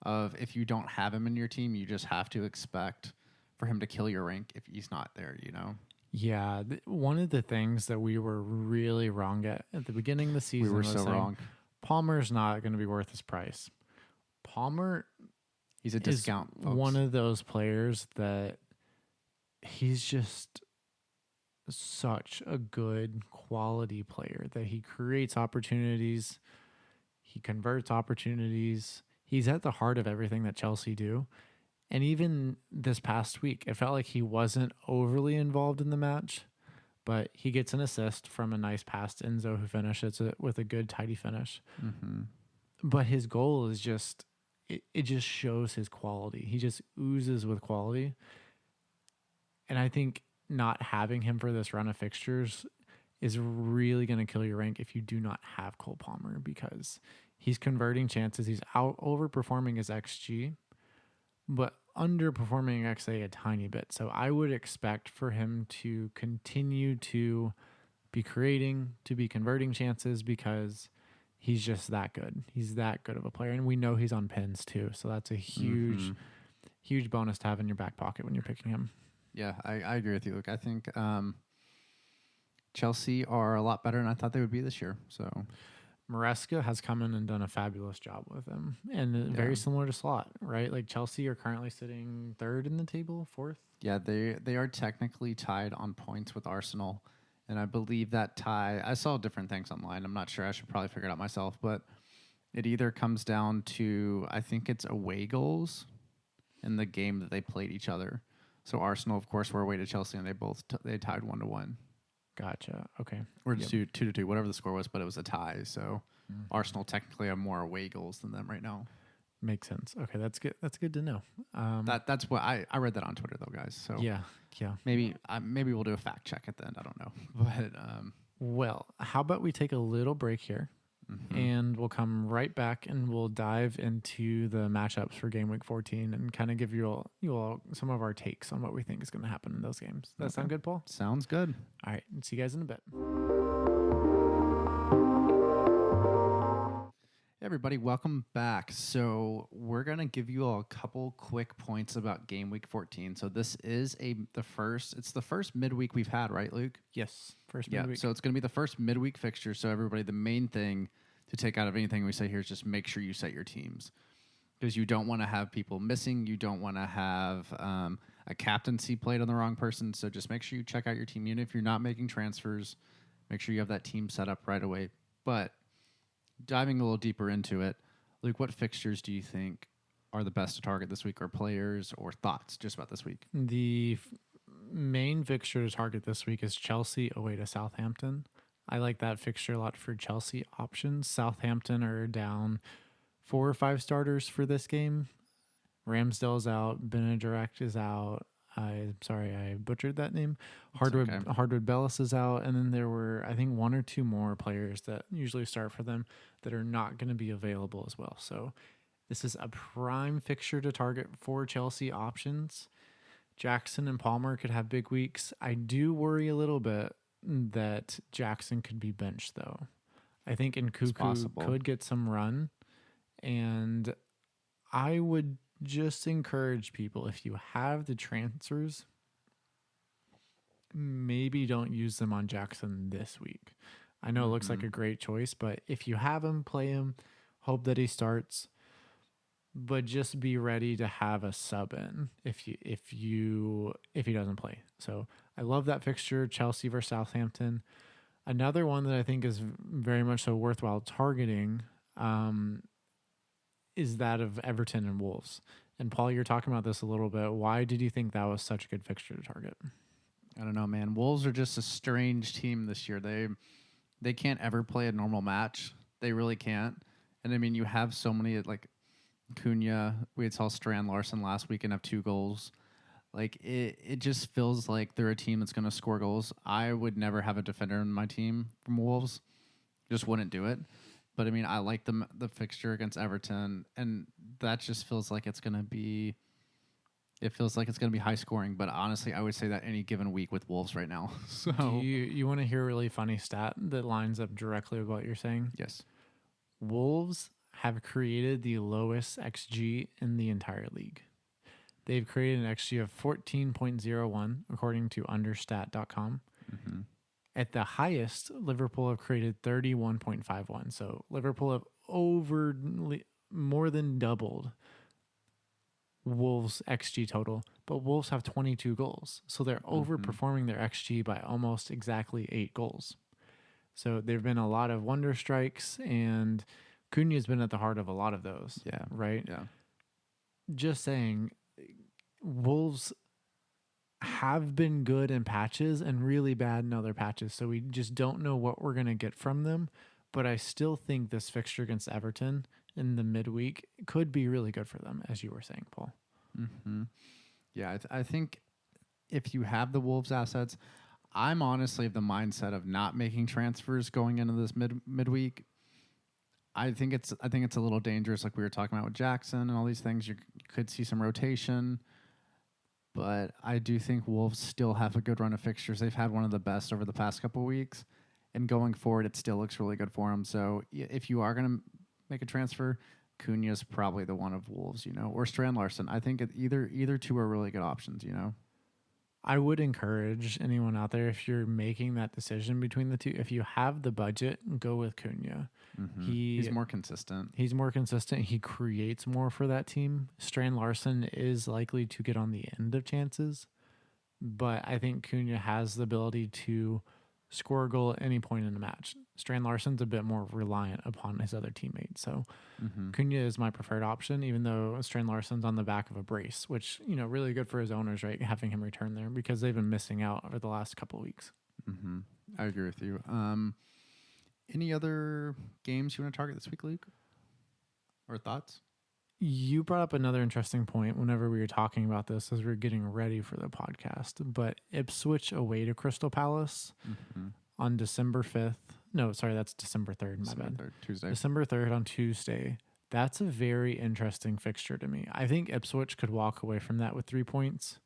S3: of if you don't have him in your team, you just have to expect for him to kill your rank if he's not there, you know?
S2: Yeah. One of the things that we were really wrong at the beginning of the season,
S3: we were so wrong.
S2: Palmer's not going to be worth his price. Palmer,
S3: he's a discount. Folks.
S2: One of those players that he's just such a good quality player that he creates opportunities. He converts opportunities. He's at the heart of everything that Chelsea do. And even this past week, it felt like he wasn't overly involved in the match, but he gets an assist from a nice pass to Enzo, who finishes it with a good, tidy finish.
S3: Mm-hmm.
S2: But his goal is just, it just shows his quality. He just oozes with quality. And I think not having him for this run of fixtures is really going to kill your rank if you do not have Cole Palmer, because he's converting chances. He's out overperforming his XG, but underperforming XA a tiny bit. So I would expect for him to continue to be creating, to be converting chances, because he's just that good. He's that good of a player. And we know he's on pins too. So that's a huge, huge bonus to have in your back pocket when you're picking him.
S3: Yeah, I agree with you, Luke. I think Chelsea are a lot better than I thought they would be this year. So
S2: Maresca has come in and done a fabulous job with him, and very similar to Slot, right? Like Chelsea are currently sitting third in the table, fourth.
S3: Yeah, they are technically tied on points with Arsenal, and I believe that tie. I saw different things online. I'm not sure. I should probably figure it out myself, but it either comes down to, I think it's away goals in the game that they played each other. So Arsenal, of course, were away to Chelsea, and they both they tied 1-1.
S2: Gotcha. Okay.
S3: Or 2-2, whatever the score was, but it was a tie. So Arsenal technically have more away goals than them right now.
S2: Makes sense. Okay, that's good. That's good to know.
S3: That's what I read that on Twitter though, guys. So
S2: yeah.
S3: maybe we'll do a fact check at the end. I don't know, but
S2: well, how about we take a little break here, and we'll come right back and we'll dive into the matchups for game week 14 and kind of give you all some of our takes on what we think is going to happen in those games. Does that sound good, Paul?
S3: Sounds good.
S2: All right. See you guys in a bit.
S3: Hey everybody, welcome back. So we're gonna give you all a couple quick points about game week 14. So this is the first midweek we've had, right, Luke?
S2: Yes. First
S3: Yeah.
S2: midweek.
S3: So it's gonna be the first midweek fixture. So everybody, the main thing to take out of anything we say here is just make sure you set your teams, because you don't want to have people missing. You don't want to have a captaincy played on the wrong person. So just make sure you check out your team. Even if you're not making transfers, make sure you have that team set up right away. But diving a little deeper into it, Luke, what fixtures do you think are the best to target this week, or players, or thoughts just about this week?
S2: The main fixture to target this week is Chelsea away to Southampton. I like that fixture a lot for Chelsea options. Southampton are down 4 or 5 starters for this game. Ramsdale's out. Benedict is out. I'm sorry, I butchered that name. Hardwood Bellis is out, and then there were, I think, 1 or 2 more players that usually start for them that are not going to be available as well. So this is a prime fixture to target for Chelsea options. Jackson and Palmer could have big weeks. I do worry a little bit that Jackson could be benched, though. I think Nkuku could get some run, and I would just encourage people, if you have the transfers, maybe don't use them on Jackson this week. I know it looks like a great choice, but if you have him, play him, hope that he starts, but just be ready to have a sub in if he doesn't play. So I love that fixture, Chelsea versus Southampton. Another one that I think is very much so worthwhile targeting is that of Everton and Wolves. And Paul, you're talking about this a little bit. Why did you think that was such a good fixture to target?
S3: I don't know, man. Wolves are just a strange team this year. They can't ever play a normal match. They really can't. And I mean, you have so many, like Cunha. We saw Strand Larson last week and have 2 goals. Like it just feels like they're a team that's going to score goals. I would never have a defender in my team from Wolves. Just wouldn't do it. But I mean, I like the fixture against Everton, and that just feels like it's going to be. It feels like it's going to be high scoring, but honestly, I would say that any given week with Wolves right now. So
S2: Do you want to hear a really funny stat that lines up directly with what you're saying?
S3: Yes.
S2: Wolves have created the lowest XG in the entire league. They've created an XG of 14.01 according to understat.com.
S3: Mm-hmm.
S2: At the highest, Liverpool have created 31.51. So Liverpool have more than doubled Wolves' XG total, but Wolves have 22 goals. So they're overperforming their XG by almost exactly 8 goals. So there have been a lot of wonder strikes, and Cunha's been at the heart of a lot of those.
S3: Yeah.
S2: Right?
S3: Yeah.
S2: Just saying, Wolves have been good in patches and really bad in other patches. So we just don't know what we're going to get from them. But I still think this fixture against Everton in the midweek could be really good for them, as you were saying, Paul.
S3: Mm-hmm. Yeah, I think if you have the Wolves assets, I'm honestly of the mindset of not making transfers going into this midweek. I think it's a little dangerous, like we were talking about with Jackson and all these things. You could see some rotation, but I do think Wolves still have a good run of fixtures. They've had one of the best over the past couple of weeks, and going forward, it still looks really good for them. So if you are going to make a transfer, Cunha is probably the one of Wolves, or Strand Larson. I think either two are really good options,
S2: I would encourage anyone out there, if you're making that decision between the two, if you have the budget, go with Cunha.
S3: Mm-hmm. He's more consistent.
S2: He's more consistent. He creates more for that team. Strand Larson is likely to get on the end of chances, but I think Cunha has the ability to score a goal at any point in the match. Strand Larson's a bit more reliant upon his other teammates. So Cunha is my preferred option, even though Strand Larson's on the back of a brace, which, really good for his owners, right? Having him return there because they've been missing out over the last couple of weeks.
S3: Mm-hmm. I agree with you. Any other games you want to target this week, Luke? Or thoughts?
S2: You brought up another interesting point whenever we were talking about this as we were getting ready for the podcast, but Ipswich away to Crystal Palace on December 5th. No, sorry, that's December 3rd,
S3: December 3rd, Tuesday.
S2: December 3rd on Tuesday. That's a very interesting fixture to me. I think Ipswich could walk away from that with 3 points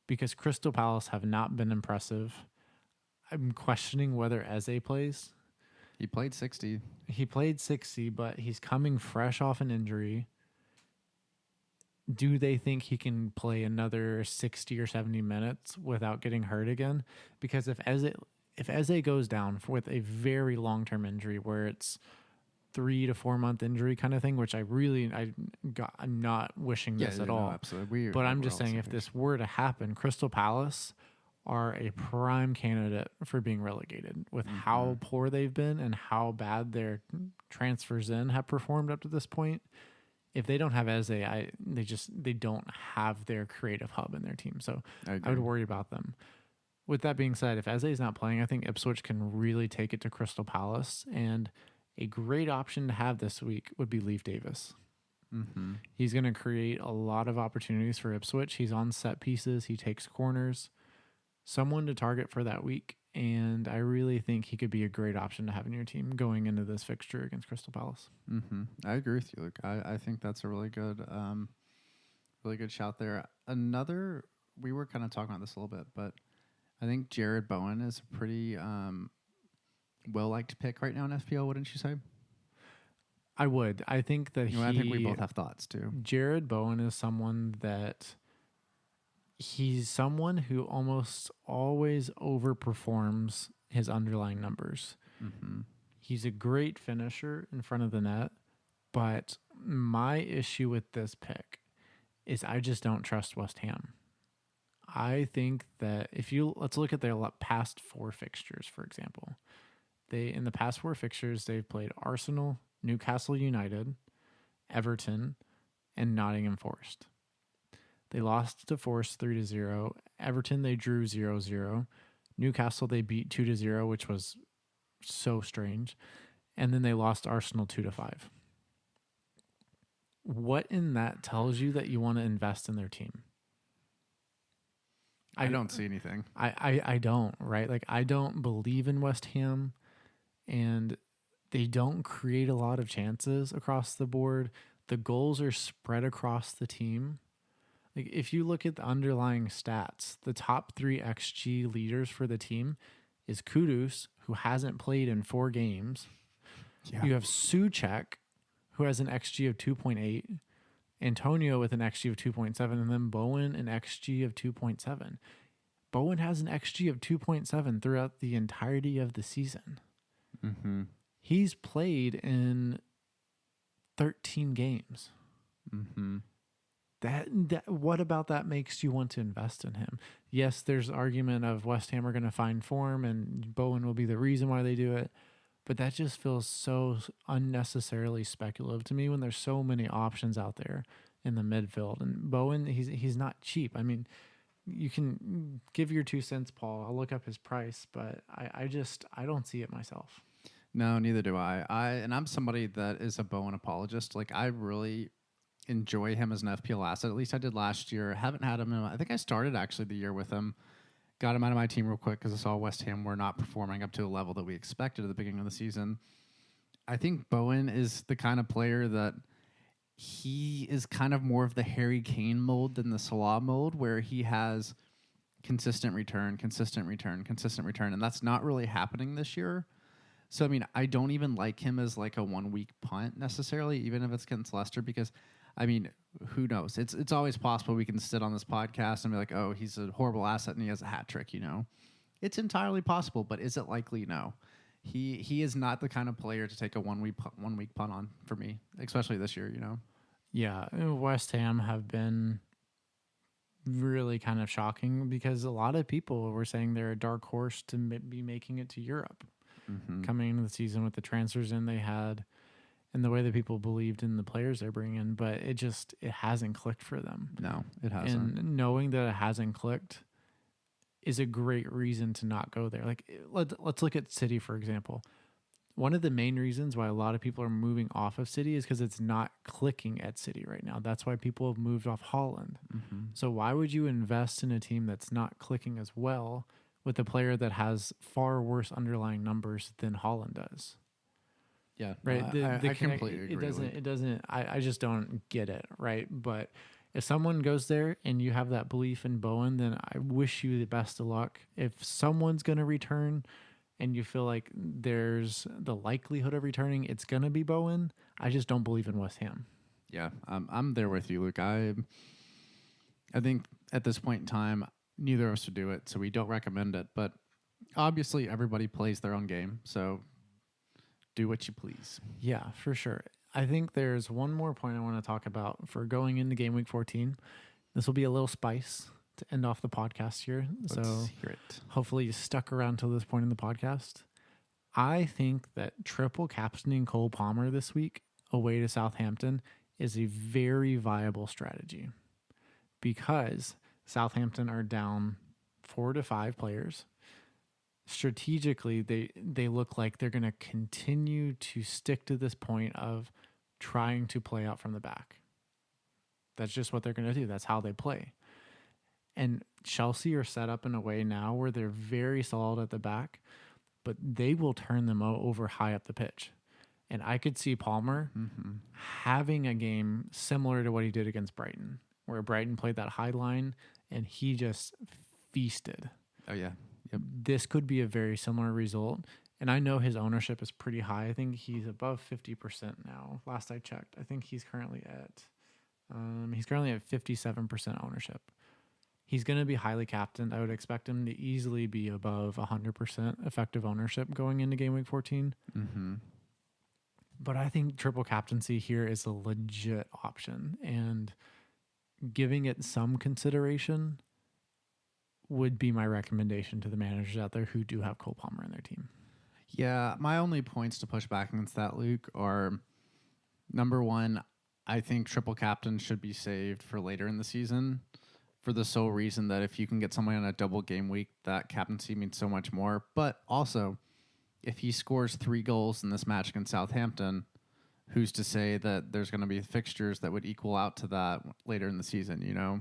S2: because Crystal Palace have not been impressive. I'm questioning whether Eze plays.
S3: He played 60.
S2: He played 60, but he's coming fresh off an injury. Do they think he can play another 60 or 70 minutes without getting hurt again? Because if Eze goes down with a very long-term injury where it's 3 to 4 month injury kind of thing, which I'm not wishing this at all.
S3: Absolutely.
S2: But I'm just saying if this were to happen, Crystal Palace are a prime candidate for being relegated with how poor they've been and how bad their transfers in have performed up to this point. If they don't have Eze, they don't have their creative hub in their team. So I would worry about them. With that being said, if Eze is not playing, I think Ipswich can really take it to Crystal Palace. And a great option to have this week would be Leif Davis.
S3: Mm-hmm.
S2: He's going to create a lot of opportunities for Ipswich. He's on set pieces. He takes corners. Someone to target for that week. And I really think he could be a great option to have in your team going into this fixture against Crystal Palace.
S3: Mm-hmm. I agree with you, Luke. I think that's a really good shout there. We were kind of talking about this a little bit, but I think Jared Bowen is a pretty well-liked pick right now in FPL, wouldn't you say?
S2: I would. I think that
S3: I think we both have thoughts, too.
S2: Jared Bowen is someone that... He's someone who almost always overperforms his underlying numbers.
S3: Mm-hmm.
S2: He's a great finisher in front of the net, but my issue with this pick is I just don't trust West Ham. I think that let's look at their past 4 fixtures, for example. In the past 4 fixtures, they've played Arsenal, Newcastle United, Everton, and Nottingham Forest. They lost to Forest 3-0. Everton, they drew 0-0. Newcastle, they beat 2-0, which was so strange. And then they lost Arsenal 2-5. What in that tells you that you want to invest in their team?
S3: I don't see anything.
S2: I don't, right? Like, I don't believe in West Ham, and they don't create a lot of chances across the board. The goals are spread across the team. Like, if you look at the underlying stats, the top 3 XG leaders for the team is Kudus, who hasn't played in 4 games.
S3: Yeah.
S2: You have Souček, who has an XG of 2.8, Antonio with an XG of 2.7, and then Bowen an XG of 2.7. Bowen has an XG of 2.7 throughout the entirety of the season.
S3: Mm-hmm.
S2: He's played in 13 games.
S3: Mm-hmm.
S2: That what about that makes you want to invest in him? Yes, there's argument of West Ham are going to find form and Bowen will be the reason why they do it, but that just feels so unnecessarily speculative to me when there's so many options out there in the midfield. And Bowen, he's not cheap. I mean, you can give your 2 cents, Paul. I'll look up his price, but I don't see it myself.
S3: No, neither do I. I'm somebody that is a Bowen apologist. Like, I really enjoy him as an FPL asset. At least I did last year. Haven't had him. I think I started actually the year with him. Got him out of my team real quick because I saw West Ham were not performing up to a level that we expected at the beginning of the season. I think Bowen is the kind of player that he is kind of more of the Harry Kane mold than the Salah mold, where he has consistent return, and that's not really happening this year. So, I mean, I don't even like him as like a 1 week punt necessarily, even if it's against Leicester, because, I mean, who knows? It's always possible we can sit on this podcast and be like, oh, he's a horrible asset and he has a hat trick, you know? It's entirely possible, but is it likely? No. He is not the kind of player to take a 1 week punt on for me, especially this year, you know?
S2: Yeah, West Ham have been really kind of shocking because a lot of people were saying they're a dark horse to be making it to Europe. Coming into the season with the transfers in they had and the way that people believed in the players they're bringing, but it hasn't clicked for them.
S3: No, it hasn't.
S2: And knowing that it hasn't clicked is a great reason to not go there. Like, let's look at City, for example. One of the main reasons why a lot of people are moving off of City is because it's not clicking at City right now. That's why people have moved off Holland. So why would you invest in a team that's not clicking as well with a player that has far worse underlying numbers than Holland does?
S3: Yeah,
S2: right.
S3: I completely agree.
S2: I just don't get it. Right. But if someone goes there and you have that belief in Bowen, then I wish you the best of luck. If someone's going to return and you feel like there's the likelihood of returning, it's going to be Bowen. I just don't believe in West Ham.
S3: Yeah, I'm there with you, Luke. I think at this point in time, neither of us would do it, so we don't recommend it. But obviously, everybody plays their own game, so do what you please.
S2: Yeah, for sure. I think there's one more point I want to talk about for going into game week 14. This will be a little spice to end off the podcast here.
S3: Let's hear it.
S2: Hopefully you stuck around till this point in the podcast. I think that triple captaining Cole Palmer this week away to Southampton is a very viable strategy because Southampton are down 4 to 5 players. Strategically, they look like they're going to continue to stick to this point of trying to play out from the back. That's just what they're going to do. That's how they play. And Chelsea are set up in a way now where they're very solid at the back, but they will turn them over high up the pitch. And I could see Palmer having a game similar to what he did against Brighton, where Brighton played that high line and he just feasted.
S3: Oh, yeah. Yep.
S2: This could be a very similar result. And I know his ownership is pretty high. I think he's above 50% now. Last I checked, I think he's currently at 57% ownership. He's going to be highly captained. I would expect him to easily be above 100% effective ownership going into game week 14. But I think triple captaincy here is a legit option, and giving it some consideration would be my recommendation to the managers out there who do have Cole Palmer in their team.
S3: Yeah, my only points to push back against that, Luke, are number one, I think triple captain should be saved for later in the season for the sole reason that if you can get somebody on a double game week, that captaincy means so much more. But also, if he scores 3 goals in this match against Southampton, who's to say that there's going to be fixtures that would equal out to that later in the season, you know?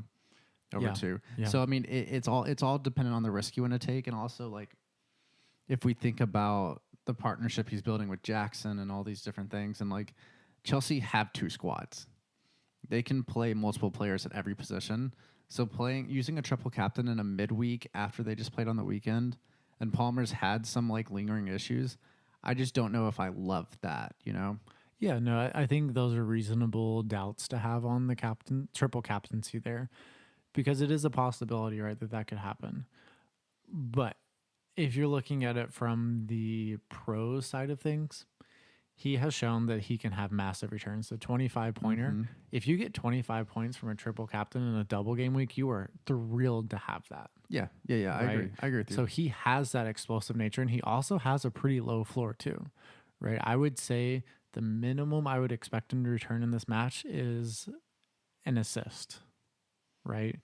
S3: Over 2. Yeah. So I mean, it's all dependent on the risk you want to take, and also like if we think about the partnership he's building with Jackson and all these different things, and like Chelsea have 2 squads, they can play multiple players at every position. So using a triple captain in a midweek after they just played on the weekend, and Palmer's had some like lingering issues, I just don't know if I love that, you know?
S2: Yeah, no, I think those are reasonable doubts to have on the triple captaincy there. Because it is a possibility, right, that could happen. But if you're looking at it from the pro side of things, he has shown that he can have massive returns. The 25-pointer, if you get 25 points from a triple captain in a double game week, you are thrilled to have that.
S3: Yeah, right? I agree with you.
S2: So he has that explosive nature, and he also has a pretty low floor too, right? I would say the minimum I would expect him to return in this match is an assist. Right.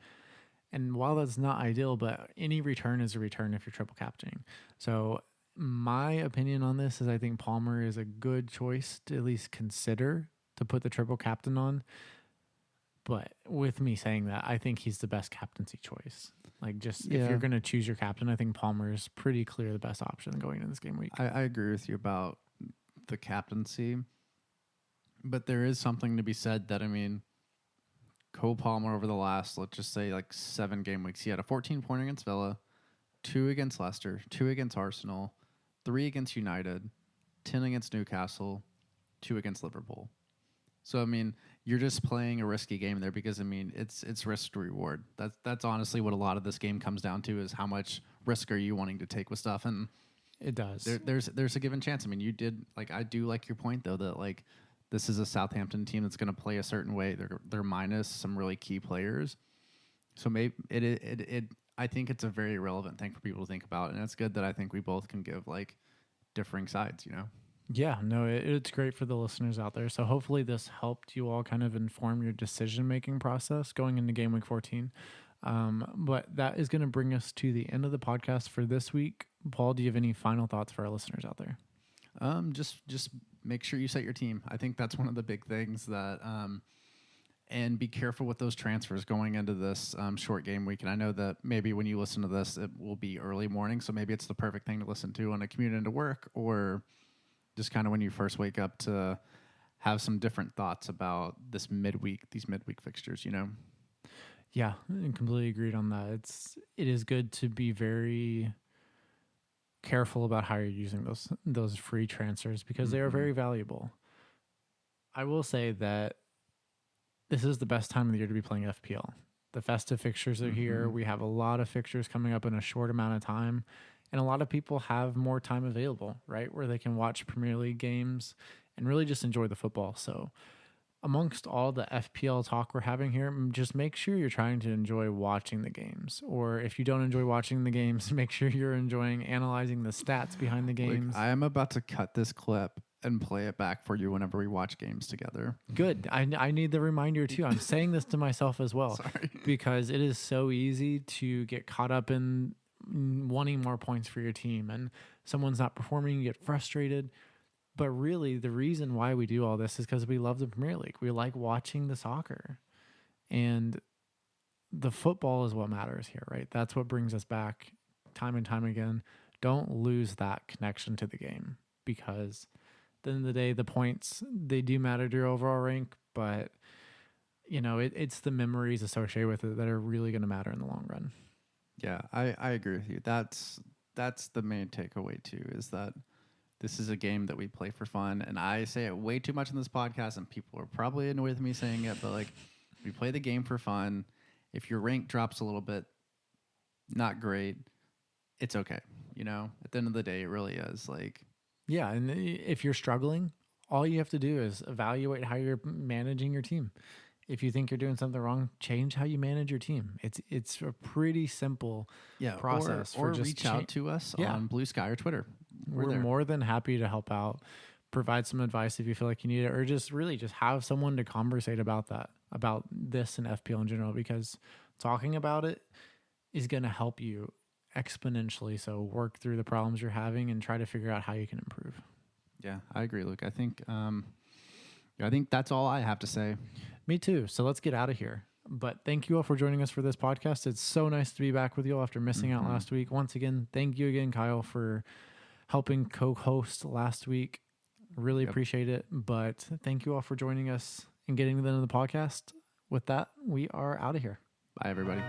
S2: And while that's not ideal, but any return is a return if you're triple captaining. So my opinion on this is I think Palmer is a good choice to at least consider to put the triple captain on. But with me saying that, I think he's the best captaincy choice. Like, just if you're going to choose your captain, I think Palmer is pretty clear the best option going into this game week.
S3: I agree with you about the captaincy, but there is something to be said that, I mean, Cole Palmer over the last, let's just say, like 7 game weeks, he had a 14-point against Villa, 2 against Leicester, 2 against Arsenal, 3 against United, 10 against Newcastle, 2 against Liverpool. So, I mean, you're just playing a risky game there because, I mean, it's risk to reward. That's honestly what a lot of this game comes down to, is how much risk are you wanting to take with stuff. And
S2: it does.
S3: There's a given chance. I mean, you did, like, I do like your point, though, that, like, this is a Southampton team that's going to play a certain way. They're minus some really key players. So maybe I think it's a very relevant thing for people to think about. And it's good that I think we both can give, like, differing sides, you know?
S2: Yeah, no, it's great for the listeners out there. So hopefully this helped you all kind of inform your decision-making process going into game week 14. But that is going to bring us to the end of the podcast for this week. Paul, do you have any final thoughts for our listeners out there?
S3: Just make sure you set your team. I think that's one of the big things that, and be careful with those transfers going into this short game week. And I know that maybe when you listen to this, it will be early morning. So maybe it's the perfect thing to listen to on a commute into work, or just kind of when you first wake up to have some different thoughts about these midweek fixtures, you know?
S2: Yeah, I completely agreed on that. It is good to be very careful about how you're using those free transfers because they are very valuable. I will say that this is the best time of the year to be playing FPL. The festive fixtures are here. We have a lot of fixtures coming up in a short amount of time. And a lot of people have more time available, right? Where they can watch Premier League games and really just enjoy the football. So amongst all the FPL talk we're having here, just make sure you're trying to enjoy watching the games. Or if you don't enjoy watching the games, make sure you're enjoying analyzing the stats behind the games.
S3: Like, I am about to cut this clip and play it back for you whenever we watch games together.
S2: Good. I need the reminder too. I'm saying this to myself as well.
S3: Sorry.
S2: Because it is so easy to get caught up in wanting more points for your team, and someone's not performing, you get frustrated. But really, the reason why we do all this is because we love the Premier League. We like watching the soccer, and the football is what matters here, right? That's what brings us back time and time again. Don't lose that connection to the game, because at the end of the day, the points, they do matter to your overall rank, but you know, it's the memories associated with it that are really going to matter in the long run.
S3: Yeah, I agree with you. That's the main takeaway too, is that this is a game that we play for fun. And I say it way too much in this podcast, and people are probably annoyed with me saying it, but like, we play the game for fun. If your rank drops a little bit, not great, it's okay. You know, at the end of the day, it really is like.
S2: Yeah, and if you're struggling, all you have to do is evaluate how you're managing your team. If you think you're doing something wrong, change how you manage your team. It's a pretty simple process.
S3: Or just reach out to us on Blue Sky or Twitter.
S2: We're more than happy to help out, provide some advice if you feel like you need it, or just have someone to conversate about this and FPL in general, because talking about it is going to help you exponentially. So work through the problems you're having and try to figure out how you can improve.
S3: Yeah, I agree, Luke. I think that's all I have to say.
S2: Me too. So let's get out of here. But thank you all for joining us for this podcast. It's so nice to be back with you all after missing out last week. Once again, thank you again, Kyle, for helping co-host last week. Really appreciate it. But thank you all for joining us and getting to the end of the podcast. With that, we are out of here.
S3: Bye, everybody.